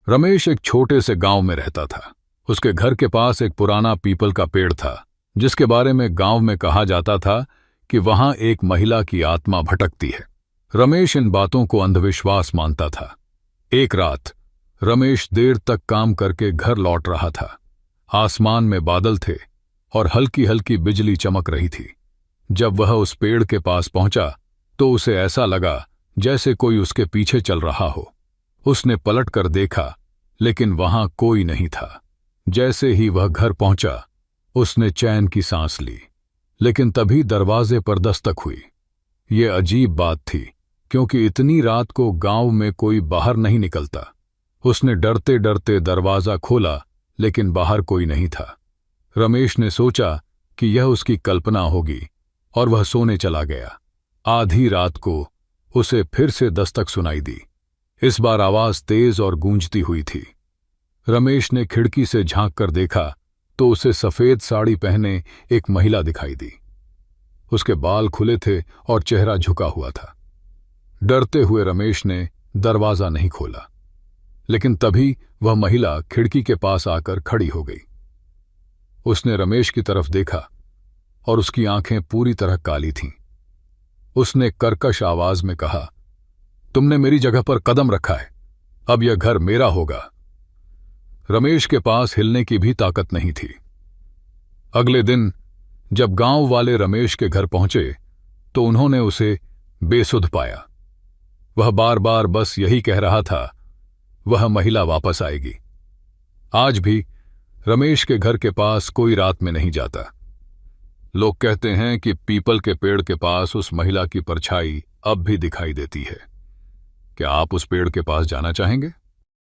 रमेश एक छोटे से गांव में रहता था। उसके घर के पास एक पुराना पीपल का पेड़ था, जिसके बारे में गांव में कहा जाता था कि वहां एक महिला की आत्मा भटकती है। रमेश इन बातों को अंधविश्वास मानता था। एक रात रमेश देर तक काम करके घर लौट रहा था। आसमान में बादल थे और हल्की हल्की बिजली चमक रही थी। जब वह उस पेड़ के पास पहुंचा तो उसे ऐसा लगा जैसे कोई उसके पीछे चल रहा हो। उसने पलट कर देखा, लेकिन वहां कोई नहीं था। जैसे ही वह घर पहुंचा उसने चैन की सांस ली, लेकिन तभी दरवाजे पर दस्तक हुई। ये अजीब बात थी, क्योंकि इतनी रात को गांव में कोई बाहर नहीं निकलता। उसने डरते डरते दरवाजा खोला, लेकिन बाहर कोई नहीं था। रमेश ने सोचा कि यह उसकी कल्पना होगी और वह सोने चला गया। आधी रात को उसे फिर से दस्तक सुनाई दी। इस बार आवाज तेज और गूंजती हुई थी। रमेश ने खिड़की से झांक कर देखा तो उसे सफेद साड़ी पहने एक महिला दिखाई दी। उसके बाल खुले थे और चेहरा झुका हुआ था। डरते हुए रमेश ने दरवाजा नहीं खोला, लेकिन तभी वह महिला खिड़की के पास आकर खड़ी हो गई। उसने रमेश की तरफ देखा और उसकी आंखें पूरी तरह काली थीं। उसने कर्कश आवाज में कहा, तुमने मेरी जगह पर कदम रखा है, अब यह घर मेरा होगा। रमेश के पास हिलने की भी ताकत नहीं थी। अगले दिन जब गांव वाले रमेश के घर पहुंचे तो उन्होंने उसे बेसुध पाया। वह बार बार बस यही कह रहा था, वह महिला वापस आएगी। आज भी रमेश के घर के पास कोई रात में नहीं जाता। लोग कहते हैं कि पीपल के पेड़ के पास उस महिला की परछाई अब भी दिखाई देती है। क्या आप उस पेड़ के पास जाना चाहेंगे?